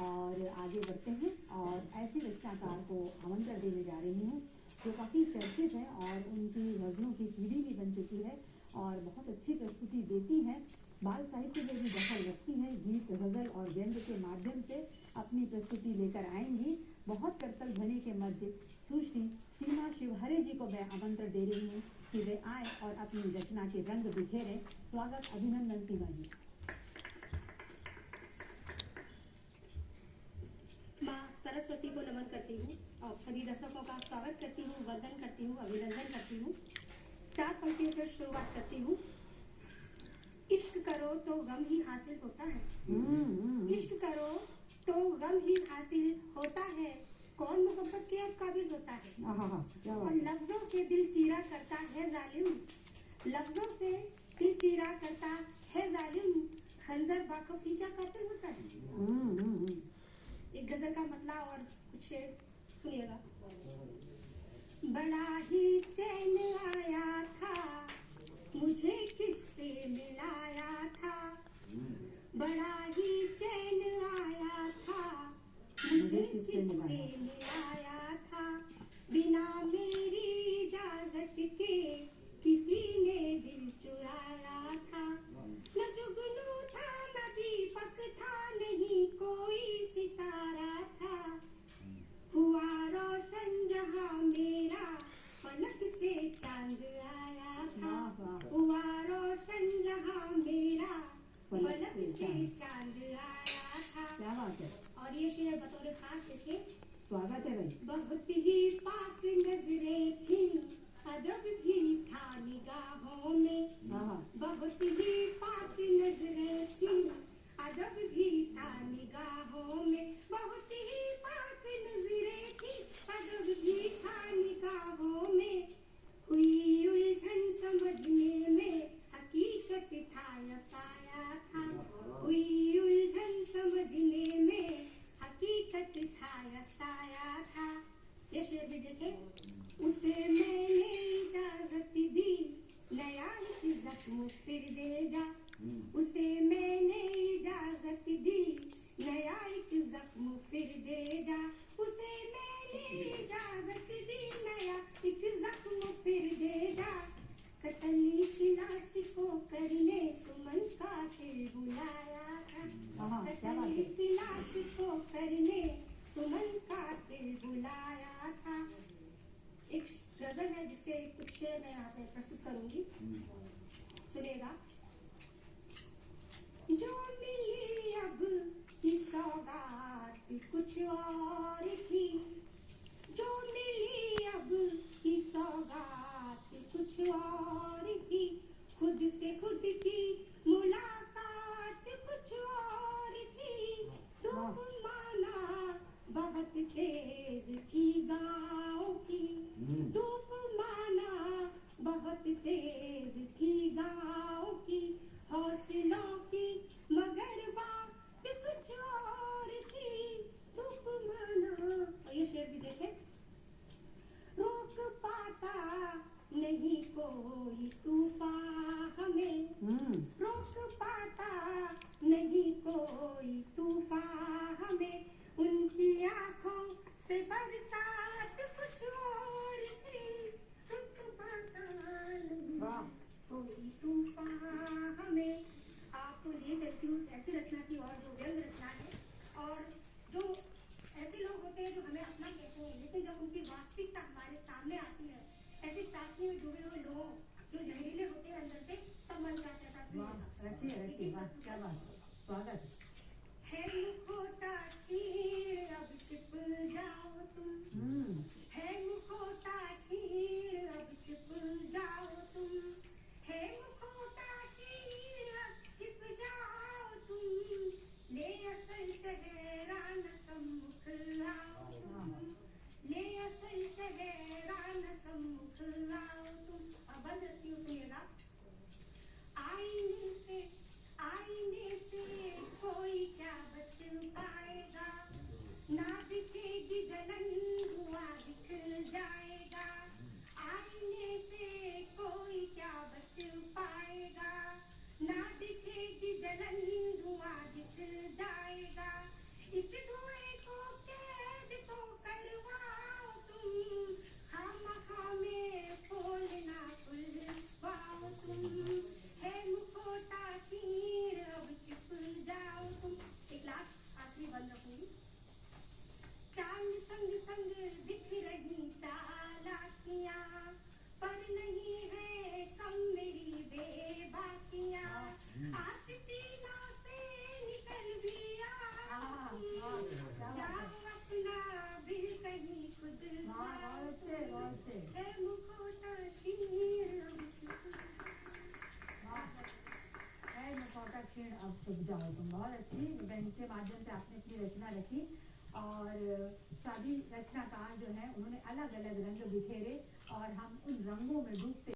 और आगे बढ़ते हैं और ऐसे रचनाकार को आमंत्रण देने जा रही हूँ जो काफ़ी चर्चित है और उनकी गज़लों की पीढ़ी भी बन चुकी है और बहुत अच्छी प्रस्तुति देती हैं। बाल साहित्य में भी दखल रखती हैं, गीत, गज़ल और व्यंग्य के माध्यम से अपनी प्रस्तुति लेकर आएंगी। बहुत करतल ध्वनि के मध्य सुश्री सीमा शिवहरे जी को मैं आमंत्रण दे रही हूँ कि वे आए और अपनी रचना के रंग बिखेरें। स्वागत, अभिनंदन सीमा जी। माँ सरस्वती को नमन करती हूँ और सभी दर्शकों का स्वागत करती हूँ, वंदन करती हूँ, अभिनंदन करती हूँ। 4 पंक्तियों से शुरुआत करती हूँ। इश्क करो तो गम ही हासिल होता है, इश्क करो तो गम ही हासिल होता है, कौन मोहब्बत के अब काबिल होता है। और लफ्जों से दिल चीरा करता है जालिम, लफ्जों से दिल चीरा करता है जालिम, खंजर बाखफी क्या कातिल होता है। एक गजल का मतला और कुछ शेर सुनिएगा। बड़ा ही चैन आया था मुझे किससे मिलाया था, बड़ा ही चैन आया था मुझे किससे मिलाया था, बिना मेरी इजाजत के किसी ने दिल चुराया था। न जुगनू था न दीपक था नहीं कोई सितारा था, हुआ रोशन जहां मेरा फलक से चांद आया था, हुआ रोशन जहां मेरा फलक से चांद आया था। क्या बात है। और ये शेर बतौर खास देखे। स्वागत है भाई। बहुत ही पाक नजरें थी अदब भी था निगाहों में, बहुत ही पाक नजरें थी अदब भी था निगाहों में, बहुत ही पाक नजरें थी अदब भी था निगाहों में, हुई उलझन समझने में हकीकत था या साया था, हुई उलझन समझने में हकीकत था या साया था। ये शेर भी देखे। उसे मैंने इजाजत दी नया जख्म फिर दे जा, उसे मैंने इजाजत दी नया जख्म फिर दे जा, उसे मैंने इजाजत दी नया जख्म फिर दे जा, कतली की लाश को करने सुमन का दिल बुलाया था, कतली की लाश को करने सुमन का दिल बुलाया था। एक गजल है जिसके कुछ शेर मैं यहाँ पे प्रस्तुत करूंगी, सुनिएगा। जो मिली अब की सौगात कुछ और थी, जो मिली अब की सौगात कुछ और थी, खुद से खुद की मुलाकात कुछ और थी, धूप माना बहुत तेज थी गाँव की, धूप माना बहुत तेज थी गाँव की, हौसलों की मगर बात कुछ और थी, धूप माना। और ये शेर भी देखे। रोक पाता नहीं कोई तूफान हमें, रोक पाता नहीं कोई तूफान हमें, उनकी आंखों से बरसात कुछ और थी, रुक पाता नहीं कोई तूफान हमें। आपको ये चलती हूँ ऐसी रचना की और जो व्यंग रचना है, और जो ऐसे लोग होते हैं जो हमें अपना कहते हैं लेकिन जब उनकी वास्तविकता हमारे सामने आती है, ऐसी चाशनी में डूबे हुए लोगों जो जहरीले होते हैं अंदर से, तब मन क्या कहता है। स्वागत है मुखोटा शीर अब छिप जाओ तुम, है मुखोटा शीर अब छिप जाओ तुम, है मुखोटा शीर अब छिप जाओ तुम, ले असल चेहरा न सम्मुख आओ तुम, ले असल चेहरा न सम्मुख आओ तुम। और बंद रखती हूँ, सुनिएगा। आईने से कोई क्या बच पाएगा, ना दिखेगी जलन धुआं दिख जाएगा, आईने से कोई क्या बच पाएगा, ना दिखेगी जलन धुआं दिख जाएगा, आस्तीनों से निकल भी आओ, क्या बात जाओ है। अपना दिल कहीं खुद बहुत अच्छे, बहुत अच्छे। है मुखौटा शीर अब है मुखौटा क्षीण अब चुप जाओ तुम। बहुत अच्छी बेंच के माध्यम से आपने अपनी रचना रखी और सभी रचनाकार जो है उन्होंने अलग अलग रंग बिखेरे और हम उन रंगों में डूबते